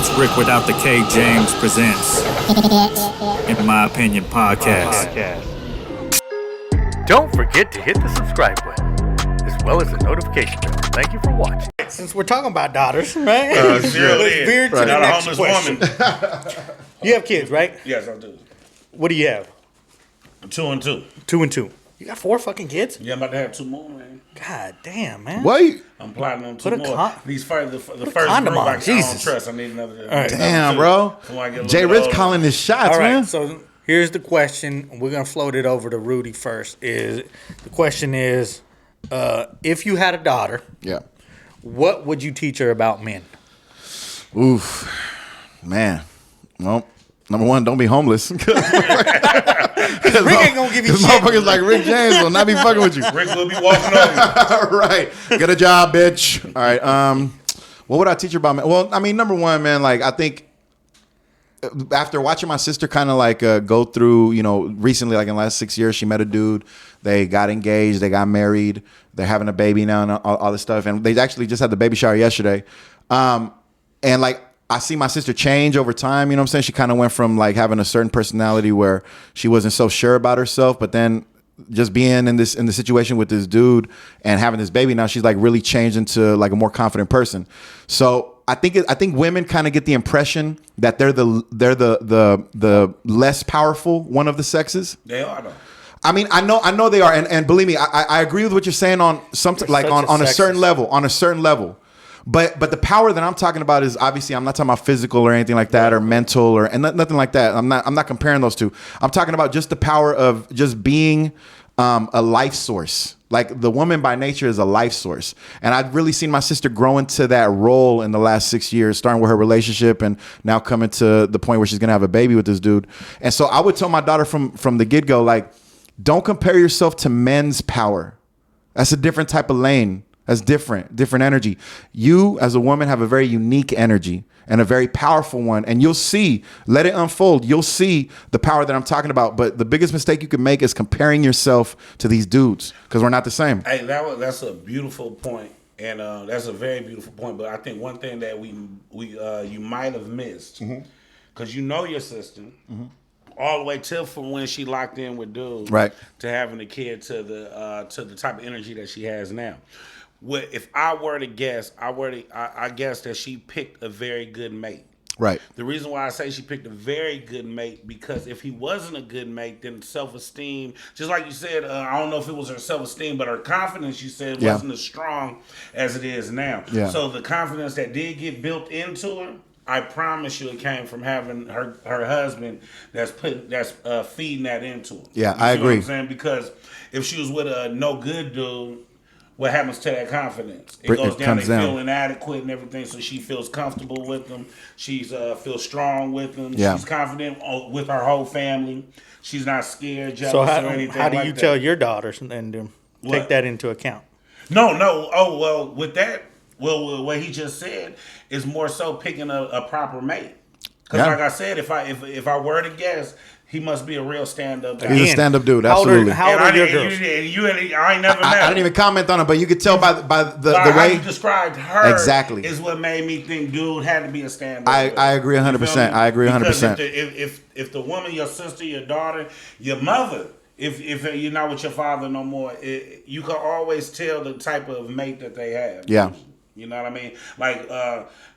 It's Rick without the K. James presents, in my opinion, podcast. Don't forget to hit the subscribe button, as well as the notification bell. Thank you for watching. Since we're talking about daughters, right? Let's veer to the Not next a homeless question. woman. You have kids, right? Yes, I do. What do you have? 2 and 2. 2 and 2. You got 4 fucking kids? Yeah, I'm about to have 2 more, man. God damn, man. Wait. I'm plotting on 2 Put a more. con- These first, the first condom group on, I don't Jesus. trust. I need another. right. Damn, bro. Jay Rich calling his shots, All right, man. so here's the question. We're going to float it over to Rudy first. The question is, if you had a daughter, Yeah. what would you teach her about men? Oof. Man. Well, number one, don't be homeless. Rick ain't going to give you shit. Motherfuckers like Rick James will not be fucking with you. Rick will be walking over. Right. Get a job, bitch. All right. What would I teach her about men? Well, I mean, number one, man, like, I think after watching my sister kind of like go through, recently, like in the last 6 years, she met a dude. They got engaged. They got married. They're having a baby now and all this stuff. And they actually just had the baby shower yesterday. And like, I see my sister change over time. You know what I'm saying? She kind of went from like having a certain personality where she wasn't so sure about herself, but then just being in the situation with this dude and having this baby now, she's like really changed into like a more confident person. So I think women kind of get the impression that they're the less powerful one of the sexes. They are, though. I mean, I know they are, and believe me, I agree with what you're saying on something like on a certain level. But the power that I'm talking about is obviously I'm not talking about physical or anything like that or mental and nothing like that. I'm not comparing those two. I'm talking about just the power of just being a life source. Like the woman by nature is a life source. And I've really seen my sister grow into that role in the last 6 years, starting with her relationship and now coming to the point where she's going to have a baby with this dude. And so I would tell my daughter from the get-go, like, don't compare yourself to men's power. That's a different type of lane. That's different energy. You, as a woman, have a very unique energy and a very powerful one. And you'll see, let it unfold. You'll see the power that I'm talking about. But the biggest mistake you can make is comparing yourself to these dudes because we're not the same. Hey, that's a beautiful point, and that's a very beautiful point. But I think one thing that you might have missed, because you know your sister. Mm-hmm. All the way till from when she locked in with dude, right, to having a kid to the type of energy that she has now. If I were to guess, I guess that she picked a very good mate. Right. The reason why I say she picked a very good mate, because if he wasn't a good mate, then self-esteem, just like you said, I don't know if it was her self-esteem, but her confidence, you said, wasn't as strong as it is now. Yeah. So the confidence that did get built into her, I promise you, it came from having her husband that's feeding that into her. Yeah, I agree. What I'm saying? Because if she was with a no good dude, what happens to that confidence? It goes down. They feel inadequate and everything, so she feels comfortable with them. She's feels strong with them. Yeah. She's confident with her whole family. She's not scared, jealous, or anything. How do you tell your daughters and take that into account? No. Oh, well, with that, what he just said is more so picking a proper mate. Because like I said, if I were to guess, he must be a real stand-up guy. He's a stand-up dude, absolutely. How old are your girls? I ain't never met I didn't even comment on it, but you could tell by the how way you described her exactly is what made me think dude had to be a stand-up. I agree 100%. I agree 100%. If the woman, your sister, your daughter, your mother, if you're not with your father no more, you can always tell the type of mate that they have. Yeah. You know what I mean? Like,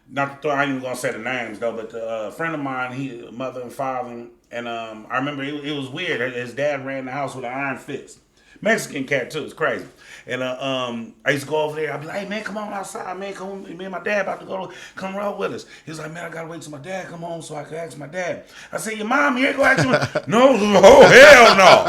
not to throw, I ain't even gonna say the names though, but a friend of mine, mother and father, and I remember it was weird. His dad ran the house with an iron fist. Mexican cat too, it's crazy. And I used to go over there. I'd be like, hey man, come on outside, man. Me and my dad about to come roll with us. He was like, man, I gotta wait till my dad come home so I can ask my dad. I said, your mom here, go ask him. No, oh hell no.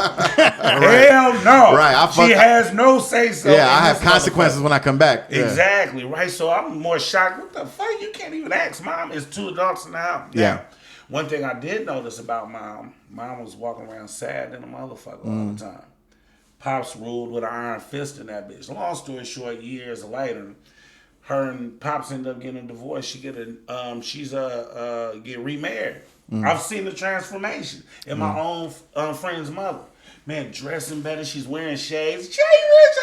Right. Hell no. Right. She has no say so. Yeah, I have consequences when I come back. Yeah. Exactly, right? So I'm more shocked. What the fuck? You can't even ask mom. It's 2 adults in the house. Yeah. One thing I did notice about mom was walking around sad than a motherfucker all the time. Pops ruled with an iron fist in that bitch. Long story short, years later, her and Pops ended up getting a divorce. She's get remarried. I've seen the transformation in my own friend's mother. Man, dressing better. She's wearing shades. Jay Rich,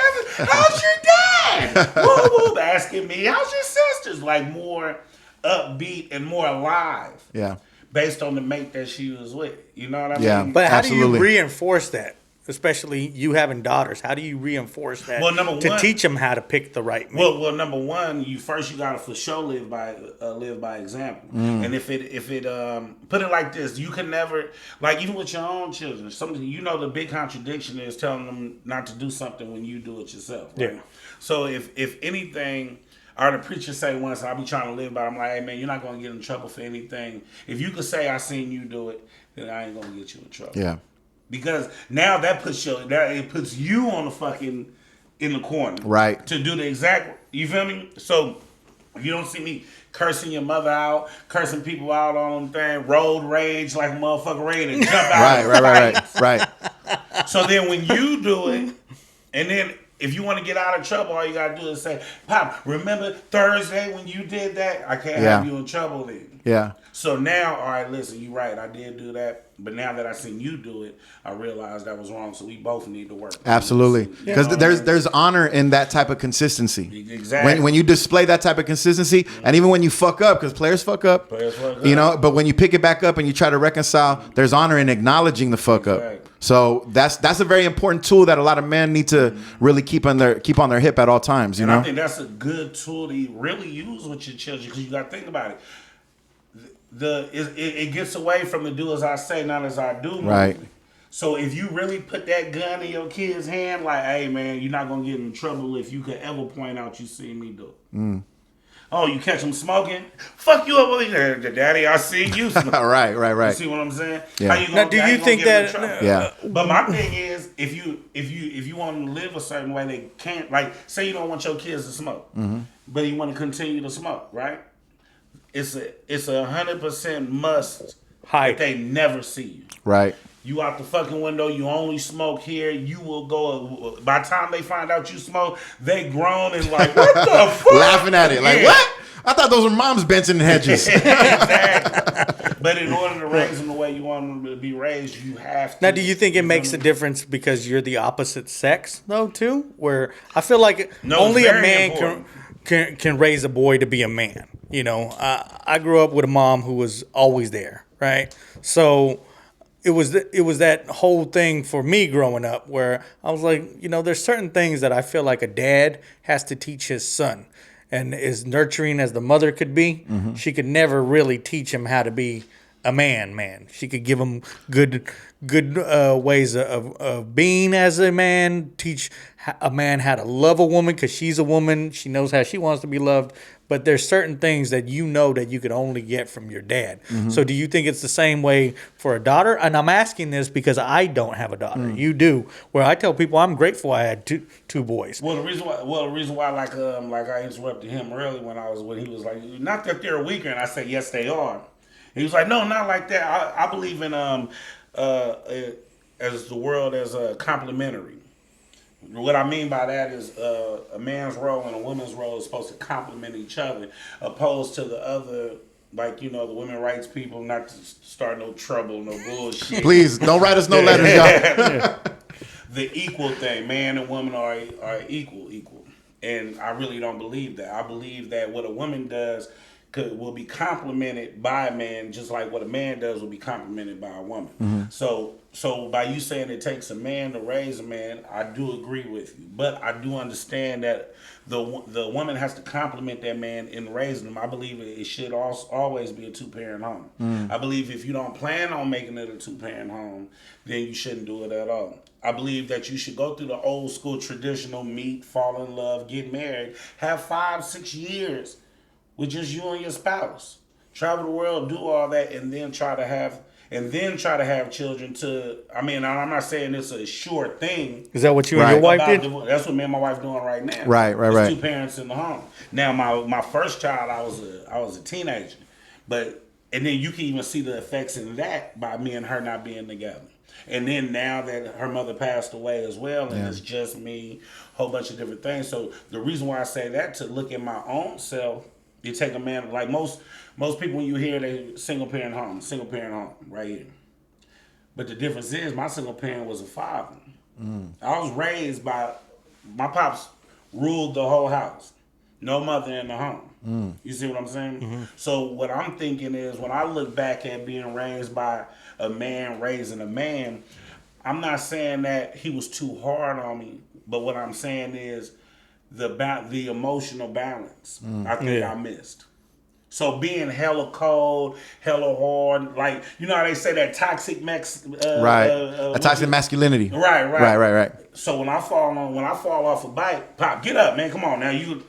how's your dad? Woo woo, asking me, how's your sisters? Like more upbeat and more alive. Yeah. Based on the mate that she was with. You know what I Yeah. mean? But how do Absolutely. you reinforce that? Especially you having daughters. How do you reinforce that Well, number to one- teach them how to pick the right mate? Well, number one, you gotta for sure live by example. And if it put it like this, you can never, like, even with your own children, something, you know, the big contradiction is telling them not to do something when you do it yourself. Right? Yeah. So if anything, I heard a preacher say once, I'll be trying to live by it, I'm like, hey man, you're not gonna get in trouble for anything. If you could say I seen you do it, then I ain't gonna get you in trouble. Yeah. Because now that puts you on the fucking in the corner, Right. To do the exact, you feel me? So you don't see me cursing your mother out, cursing people out on them thing, road rage like a motherfucker ready to jump out. Right. So then when you do it, and then if you want to get out of trouble, all you gotta do is say, Pop, remember Thursday when you did that? I can't have you in trouble then. Yeah. So now, all right, listen, you're right, I did do that. But now that I seen you do it, I realized that was wrong. So we both need to work. Absolutely. You Because know? there's honor in that type of consistency. Exactly. When you display that type of consistency, and even when you fuck up, because players fuck up, you know, but when you pick it back up and you try to reconcile, there's honor in acknowledging the fuck up. Exactly. So that's a very important tool that a lot of men need to really keep on their hip at all times. You And know, I think that's a good tool to really use with your children, because you got to think about it. It gets away from the do as I say, not as I do. Right. So if you really put that gun in your kid's hand, like, hey man, you're not gonna get in trouble if you could ever point out you see me do it. Oh, you catch them smoking? Fuck you up over there, Daddy. I see you smoking. right. You see what I'm saying? Yeah. How you Now, do how you gonna think get in that- trouble? Yeah. But my thing is, if you want them to live a certain way, they can't. Like, say you don't want your kids to smoke, but you want to continue to smoke, right? It's a 100% must Hide. that they never see you. Right. You out the fucking window. You only smoke here. You will go. By the time they find out you smoke, they grown and like, what the fuck? Laughing at it, like Yeah. what? I thought those were mom's benching hedges. Exactly. But in order to raise them the way you want them to be raised, you have to. Now, do you think it makes a difference because you're the opposite sex, though, too? Where I feel like No, only a very man important. can raise a boy to be a man. You know, I grew up with a mom who was always there, right? So it was that whole thing for me growing up where I was like, you know, there's certain things that I feel like a dad has to teach his son. And as nurturing as the mother could be, she could never really teach him how to be a man. She could give him good ways of being as a man, teach a man how to love a woman because she's a woman. She knows how she wants to be loved. But there's certain things that you know that you could only get from your dad. So do you think it's the same way for a daughter? And I'm asking this because I don't have a daughter. You do. Where I tell people I'm grateful I had two boys. Well, the reason why, like I interrupted him early when he was like, not that they're weaker, and I said yes they are. He was like, no, not like that. I believe in as the world as complementary. What I mean by that is a man's role and a woman's role is supposed to complement each other, opposed to the other, like, you know, the women rights people, not to start no trouble, no bullshit. Please don't write us no letters, y'all. The equal thing, man and woman are equal. And I really don't believe that. I believe that what a woman does will be complimented by a man, just like what a man does will be complimented by a woman. So by you saying it takes a man to raise a man, I do agree with you. But I do understand that the woman has to compliment that man in raising him. I believe it should always be a two-parent home. I believe if you don't plan on making it a two-parent home, then you shouldn't do it at all. I believe that you should go through the old school traditional meet, fall in love, get married, have 5-6 years with just you and your spouse. Travel the world, do all that, and then try to have children to, I mean, I'm not saying it's a sure thing. Is that what you and your wife did? That's what me and my wife doing right now. Right. It's two parents in the home. Now, my first child, I was a teenager. And then you can even see the effects in that by me and her not being together. And then now that her mother passed away as well, and it's just me, a whole bunch of different things. So the reason why I say that, to look at my own self, you take a man, like most people when you hear they single parent home right here. But the difference is my single parent was a father. I was raised by, my pops ruled the whole house. no mother in the home. You see what I'm saying? So what I'm thinking is, when I look back at being raised by a man raising a man, I'm not saying that he was too hard on me, but what I'm saying is the emotional balance. I think I missed. So being hella cold, hella hard, like, you know how they say that toxic toxic masculinity. Right. So when I fall off a bike, Pop, get up, man, come on now,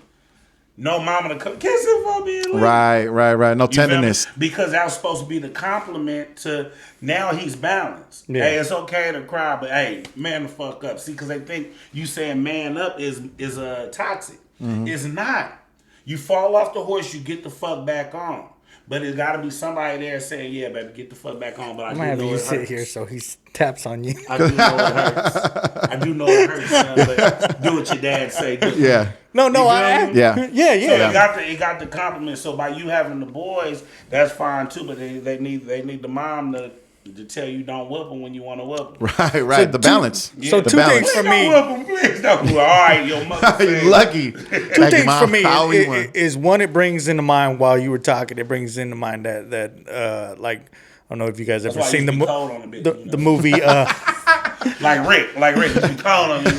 no mama to kiss him for me. Right. No tenderness. Because that was supposed to be the compliment to, now he's balanced. Yeah. Hey, it's okay to cry, but hey, man the fuck up. See, because they think you saying man up is toxic. It's not. You fall off the horse, you get the fuck back on. But it's got to be somebody there saying, yeah, baby, get the fuck back on. But I do know it hurts. Sit here so he taps on you. I do know it hurts. Son, but do what your dad say. Yeah. No, Yeah. So it got the compliment. So by you having the boys, that's fine too. But they need the mom to tell you don't whoop them when you want to whoop them. Right. So the balance. So two things for me. Don't whoop them, please. Don't. All right, your mother. You're lucky. Two things for me is one, it brings into mind while you were talking. It brings into mind that like, I don't know if you guys ever seen the movie. Like Rick, you be calling on me.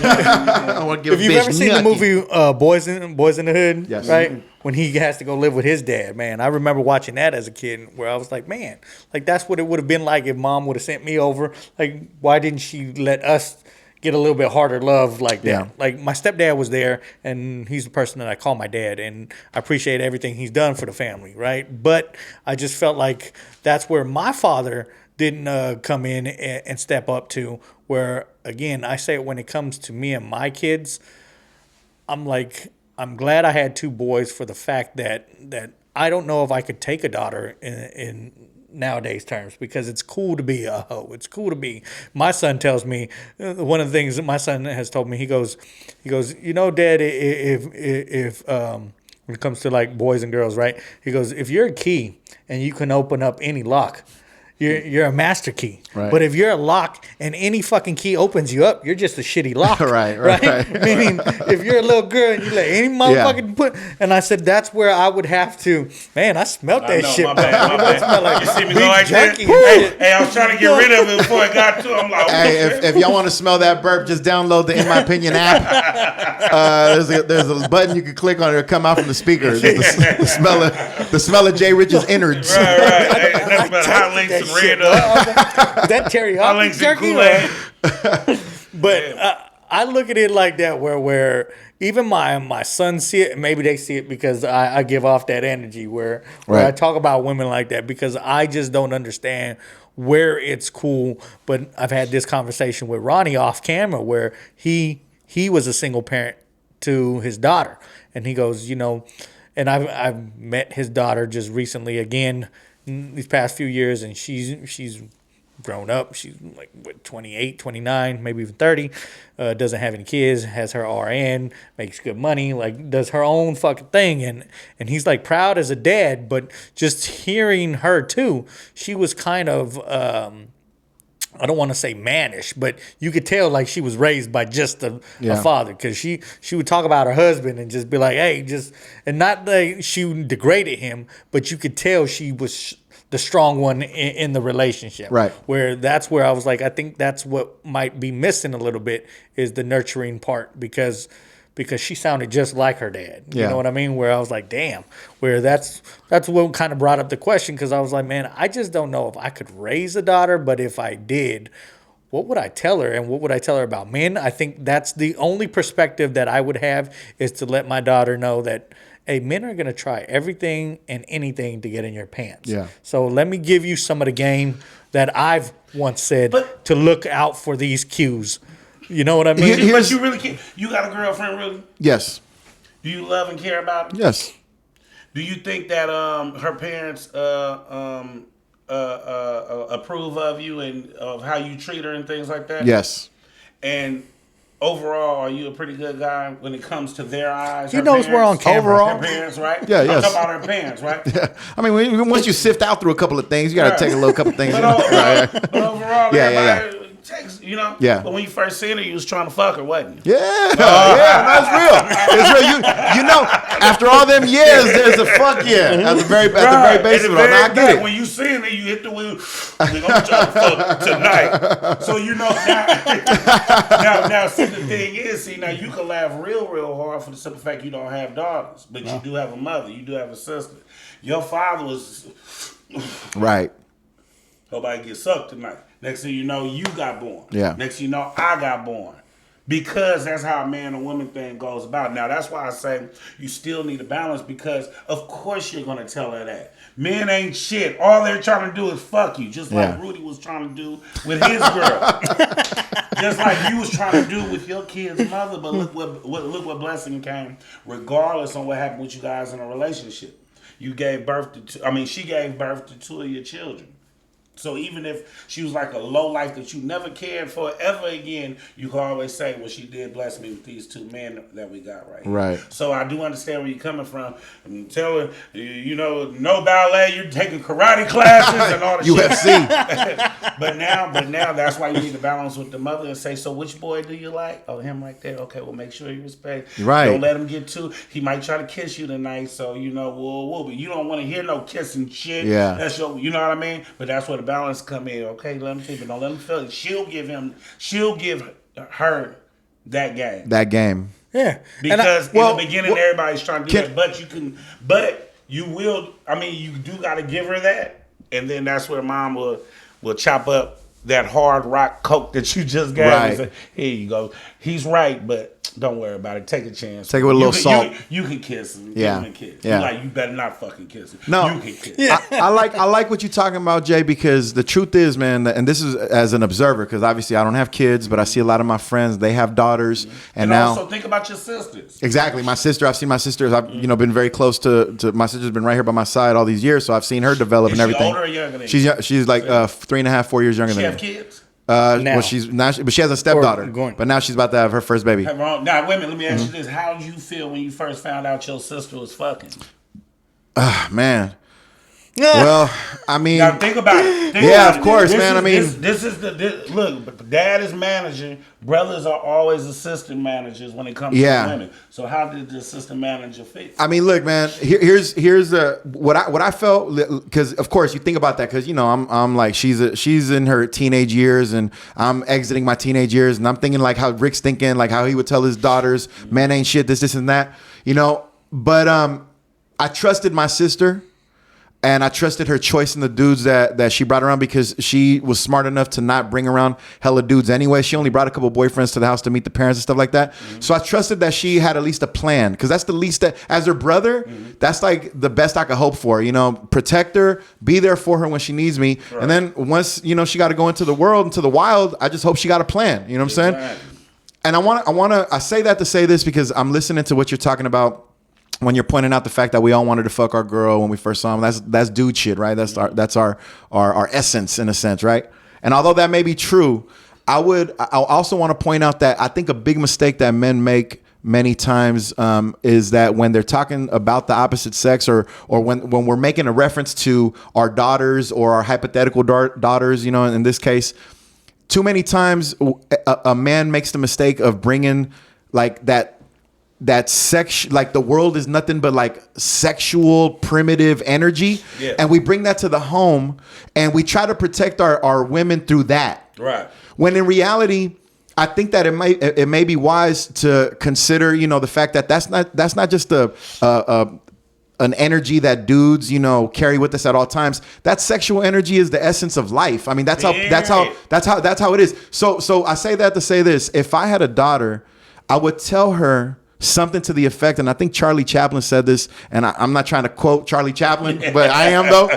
If you've ever seen the movie Boys in the Hood, yes. Right? When he has to go live with his dad, man, I remember watching that as a kid, where I was like, man, like that's what it would have been like if mom would have sent me over. Like, why didn't she let us get a little bit harder love like that? Yeah. Like, my stepdad was there, and he's the person that I call my dad, and I appreciate everything he's done for the family, right? But I just felt like that's where my father didn't come in and step up to, where, again, I say it when it comes to me and my kids, I'm like, I'm glad I had two boys for the fact that I don't know if I could take a daughter in nowadays terms, because it's cool to be a hoe. It's cool to be. My son tells me, one of the things that my son has told me, he goes, you know, Dad, if when it comes to like boys and girls, right? He goes, if you're a key and you can open up any lock, you're a master key. Right. But if you're a lock and any fucking key opens you up, you're just a shitty lock. Right. Meaning, if you're a little girl and you let any motherfucking put, and I said that's where I would have to. Man, I smelt that shit. My bad. Smell like you see me go like that? Hey, I was trying to get rid of it before it got to. I'm like, hey, if y'all want to smell that burp, just download the In My Opinion app. There's a button you can click on. It'll come out from the speaker. The smell of Jay Rich's innards. Right. Hey, nothing but hot links and red up. That teriyaki jerky. But I look at it like that, where even my sons see it, and maybe they see it because I give off that energy where I talk about women like that, because I just don't understand where it's cool. But I've had this conversation with Ronnie off camera where he was a single parent to his daughter, and he goes, you know, and I've met his daughter just recently again these past few years, and she's grown up. She's like, what, 28, 29, maybe even 30, doesn't have any kids, has her RN, makes good money, like does her own fucking thing. And he's like proud as a dad, but just hearing her too, she was kind of, I don't want to say mannish, but you could tell like she was raised by just a father, because she would talk about her husband and just be like, hey, and not that she degraded him, but you could tell she was the strong one in the relationship. Right. Where that's where I was like, I think that's what might be missing a little bit, is the nurturing part, because she sounded just like her dad. You know what I mean? Where I was like, damn. Where that's what kind of brought up the question, because I was like, man, I just don't know if I could raise a daughter, but if I did, what would I tell her, and what would I tell her about men? I think that's the only perspective that I would have, is to let my daughter know that, hey, men are going to try everything and anything to get in your pants. Yeah. So let me give you some of the game that I've once said to look out for these cues. You know what I mean? But you really can't. You got a girlfriend, really? Yes. Do you love and care about her? Yes. Do you think that her parents approve of you and of how you treat her and things like that? Yes. And overall, are you a pretty good guy when it comes to their eyes? You know, we're on camera. Overall, her parents, right? Yeah, yes. I'm talking about her parents, right? Yeah. I mean, once you sift out through a couple of things, you got to take a couple things. But overall, everybody takes, you know. Yeah. But when you first seen her, you was trying to fuck her, wasn't you? Yeah. Yeah, that's real. It's real. You after all them years, there's a fuck yeah at the very base of it. Now, I get it. When you see it, you hit the wheel. I'm trying to fuck tonight. So you know now. See, the thing is, now you can laugh real hard for the simple fact you don't have daughters, but you do have a mother, you do have a sister. Your father was right. Nobody get sucked tonight. Next thing you know, you got born. Yeah. Next thing you know, I got born. Because that's how a man and woman thing goes about. Now, that's why I say you still need a balance because, of course, you're going to tell her that. Men ain't shit. All they're trying to do is fuck you, just like Rudy was trying to do with his girl. Just like you was trying to do with your kid's mother. But look what blessing came, regardless on what happened with you guys in a relationship. You gave birth to she gave birth to 2 of your children. So even if she was like a low life that you never cared for ever again, you can always say, well, she did bless me with these 2 men that we got right here. Right. So I do understand where you're coming from. And tell her, no ballet, you're taking karate classes and all the UFC. shit. But now that's why you need to balance with the mother and say, so which boy do you like? Oh, him right there. Okay, well, make sure you respect. Right. Don't let him get too. He might try to kiss you tonight, so whoa. But you don't want to hear no kissing shit. Yeah. That's you know what I mean? But that's where the balance come in. Okay, let him see, but don't let him feel it. She'll give her that game. That game. Yeah. Because in the beginning, everybody's trying to do that. But you will, you do got to give her that. And then that's where mom will chop up that hard rock coke that you just gave. Right. And say, here you go. He's right, but don't worry about it. Take a chance. Take it with a little salt. You can kiss him. Yeah. Give him a kiss. Yeah. You better not fucking kiss him. No. You can kiss. Yeah. I like what you're talking about, Jay, because the truth is, man, and this is as an observer, because obviously I don't have kids, but I see a lot of my friends, they have daughters. And now also think about your sisters. Exactly. My sister, I've seen my sisters, I've been very close to my sister's been right here by my side all these years, so I've seen her develop and everything. Older or younger than you? She's like 3.5, 4 years younger than me. She have kids? Well, but she has a stepdaughter. But now she's about to have her first baby. Now, wait a minute. Let me ask you this: how did you feel when you first found out your sister was fucking? Man. Well, now think about it. Of course, man. This is look. Dad is manager. Brothers are always assistant managers when it comes to women. So how did the assistant manager feel? Look, man. Here's what I felt, because of course you think about that because I'm like she's in her teenage years and I'm exiting my teenage years and I'm thinking like how Rick's thinking, like how he would tell his daughters, man ain't shit, this and that, But I trusted my sister. And I trusted her choice in the dudes that she brought around because she was smart enough to not bring around hella dudes anyway. She only brought a couple boyfriends to the house to meet the parents and stuff like that. Mm-hmm. So I trusted that she had at least a plan because that's the least that, as her brother, that's like the best I could hope for. Protect her, be there for her when she needs me. Right. And then once, she got to go into the world, into the wild, I just hope she got a plan. You know what I'm saying? And I say that to say this because I'm listening to what you're talking about. When you're pointing out the fact that we all wanted to fuck our girl when we first saw him, that's dude shit, right? That's our essence in a sense, right? And although that may be true, I also want to point out that I think a big mistake that men make many times is that when they're talking about the opposite sex or when we're making a reference to our daughters or our hypothetical daughters, in this case, too many times a man makes the mistake of bringing like that sex, like the world is nothing but like sexual primitive energy. Yeah. And we bring that to the home and we try to protect our women through that. Right. When in reality, I think that it may be wise to consider, the fact that that's not just an energy that dudes, carry with us at all times. That sexual energy is the essence of life. That's how it is. So I say that to say this. If I had a daughter, I would tell her something to the effect, and I think Charlie Chaplin said this, and I'm not trying to quote Charlie Chaplin, but I am though.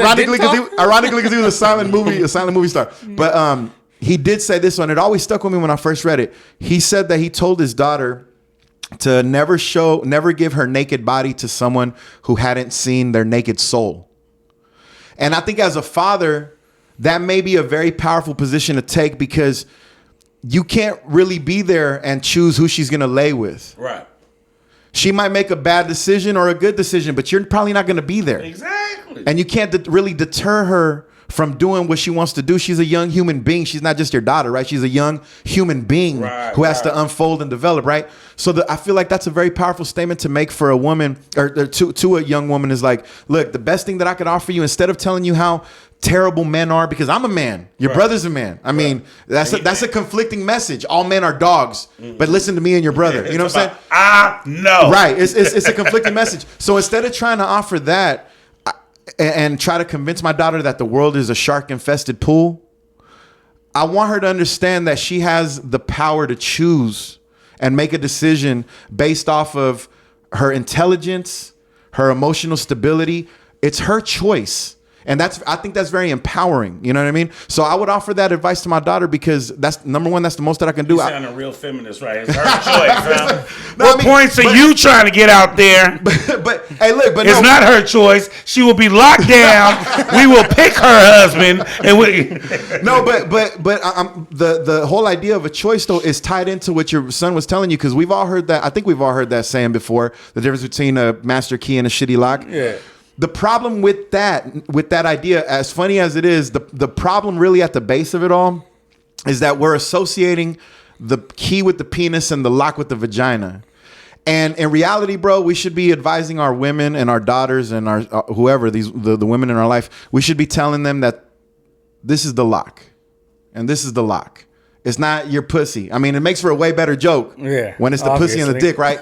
Ironically, because he was a silent movie star. But he did say this one. It always stuck with me when I first read it. He said that he told his daughter to never give her naked body to someone who hadn't seen their naked soul. And I think as a father, that may be a very powerful position to take because you can't really be there and choose who she's going to lay with. Right. She might make a bad decision or a good decision, but you're probably not going to be there. Exactly. And you can't really deter her from doing what she wants to do. She's a young human being. She's not just your daughter, right? She's a young human being who has to unfold and develop, right? So I feel like that's a very powerful statement to make for a woman or to a young woman is like, look, the best thing that I could offer you, instead of telling you how terrible men are, because I'm a man, your brother's a man. I mean, that's a conflicting message. All men are dogs, but listen to me and your brother. You know what I'm saying? I know. Right. It's a conflicting message. So instead of trying to offer that and try to convince my daughter that the world is a shark-infested pool, I want her to understand that she has the power to choose and make a decision based off of her intelligence, her emotional stability. It's her choice. And I think that's very empowering. You know what I mean? So I would offer that advice to my daughter because that's number one. That's the most that I can do. You sound a real feminist, right? It's her choice. Huh? What points are you trying to get out there? But hey, look, but it's not her choice. She will be locked down. We will pick her husband, and we. No, but the whole idea of a choice though is tied into what your son was telling you, because we've all heard that. I think we've all heard that saying before. The difference between a master key and a shitty lock. Yeah. The problem with that idea, as funny as it is, the problem really at the base of it all is that we're associating the key with the penis and the lock with the vagina. And in reality, bro, we should be advising our women and our daughters and our whoever, the women in our life, we should be telling them that this is the lock and this is the lock. It's not your pussy. I mean, it makes for a way better joke when it's the pussy and the dick, right?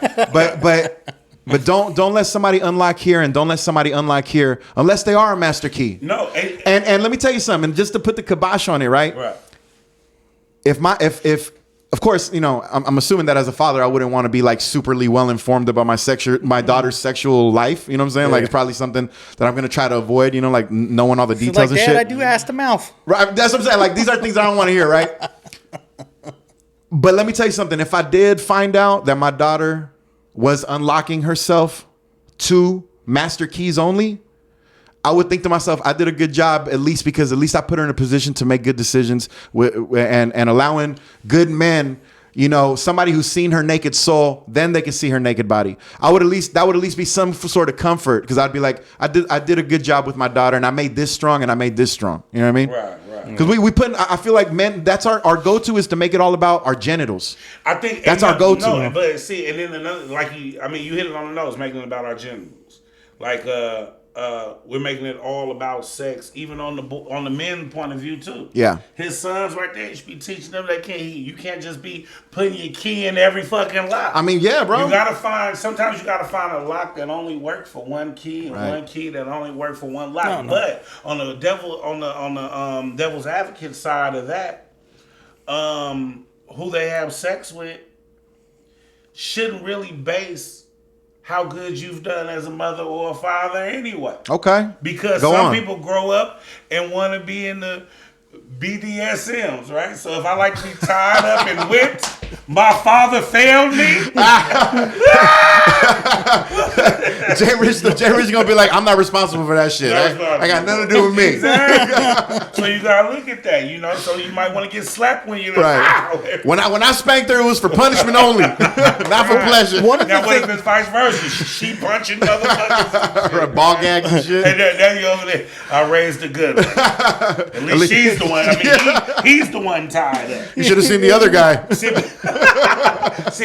But don't let somebody unlock here and don't let somebody unlock here unless they are a master key. No. And let me tell you something, just to put the kibosh on it, right? Right. If of course, you know, I'm assuming that as a father, I wouldn't want to be like superly well informed about my daughter's sexual life. You know what I'm saying? Yeah. Like it's probably something that I'm going to try to avoid, you know, like knowing all the details like, and Dad, shit. I do ass to mouth. Right. That's what I'm saying. Like these are things I don't want to hear, right? But let me tell you something. If I did find out that my daughter was unlocking herself to master keys only, I would think to myself, I did a good job, at least because at least I put her in a position to make good decisions and allowing good men, you know, somebody who's seen her naked soul, then they can see her naked body. That would at least be some sort of comfort, because I'd be like, I did a good job with my daughter, and I made this strong and I made this strong. You know what I mean? Right. Because I feel like men, that's our go-to is to make it all about our genitals. I think that's our go-to. No, but see, and then another, you hit it on the nose, making it about our genitals. Like, we're making it all about sex, even on the men's point of view too. Yeah. His sons right there, you should be teaching them you can't just be putting your key in every fucking lock. I mean, yeah, bro. Sometimes you gotta find a lock that only works for one key and one key that only works for one lock. No. But on the devil's advocate side of that, who they have sex with shouldn't really base how good you've done as a mother or a father anyway. Okay. Because some people grow up and want to be in the BDSMs, right? So if I like to be tied up and whipped, my father failed me. Jay Rich gonna be like, I'm not responsible for that shit. I got nothing to do with me. Exactly. So you gotta look at that, you know. So you might want to get slapped when you're right. When I spanked her, it was for punishment only, not for pleasure. What if it's vice versa? She punching motherfuckers, or a ball gag and shit. And then you over there. I raised a good one. At least she's the one. I mean, he's the one tied up. You should have seen the other guy.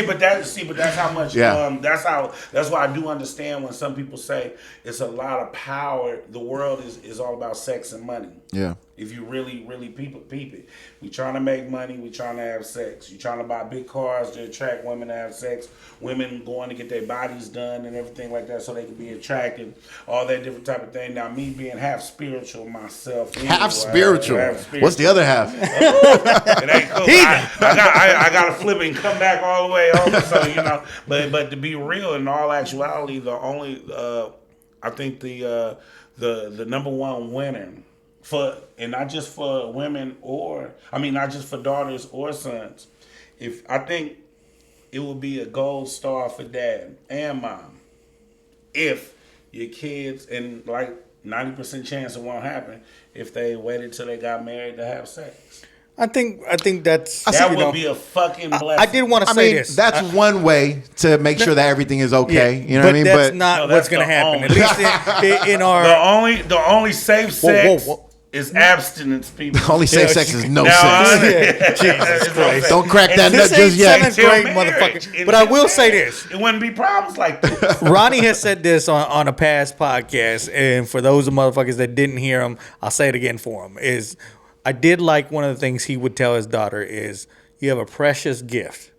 But that's how much. Yeah. That's why I do understand when some people say it's a lot of power. The world is all about sex and money. Yeah. If you really, really peep it. We trying to make money. We trying to have sex. You trying to buy big cars to attract women to have sex. Women going to get their bodies done and everything like that so they can be attractive. All that different type of thing. Now, me being half spiritual myself. Half spiritual. What's the other half? It ain't cool. I got to flip it and come back all the way over. So, you know. But to be real, in all actuality, the only, I think the number one winner, and not just for women not just for daughters or sons. I think it would be a gold star for dad and mom if your kids, and like 90% chance it won't happen, if they waited till they got married to have sex. I think that would be a fucking blessing. I did want to say this. That's one way to make sure that everything is okay. Yeah, you know what I mean? That's not what's going to happen. At least in our the only safe sex It's abstinence, people. Only safe sex is no Now, sex. Jesus Christ. Don't crack that nut This just ain't yet. seventh Until grade, marriage. motherfucker. But I will say this. It wouldn't be problems like this. Ronnie has said this on a past podcast, and for those of motherfuckers that didn't hear him, I'll say it again for him. I did like one of the things he would tell his daughter is, you have a precious gift,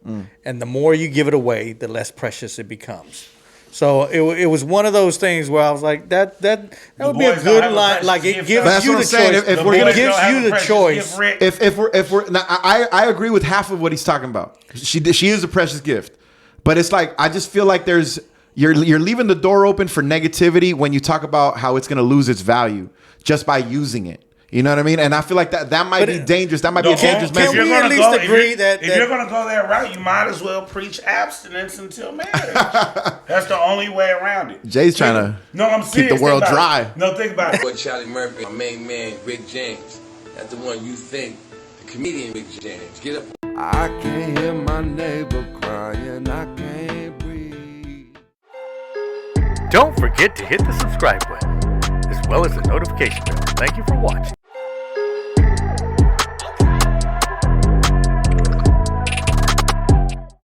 and the more you give it away, the less precious it becomes. So it was one of those things where I was like, that would be a boys don't good have a line. precious Like, it gift. gives That's you what the I'm saying. choice. If we're It gonna- gives you the choice. If we're now, I agree with half of what he's talking about. She is a precious gift, but it's like I just feel like you're leaving the door open for negativity when you talk about how it's gonna lose its value just by using it. You know what I mean? And I feel like that might be dangerous. That might be a dangerous can message. we at least agree that if you're gonna go that route, you might as well preach abstinence until marriage. That's the only way around it. Jay's trying to I'm keep serious. the world Think about dry. it. No, think about it. Boy, Charlie Murphy, my main man, Rick James. That's the one you think, the comedian Rick James. Get up. I can't hear my neighbor crying, I can't breathe. Don't forget to hit the subscribe button, as well as the notification bell. Thank you for watching.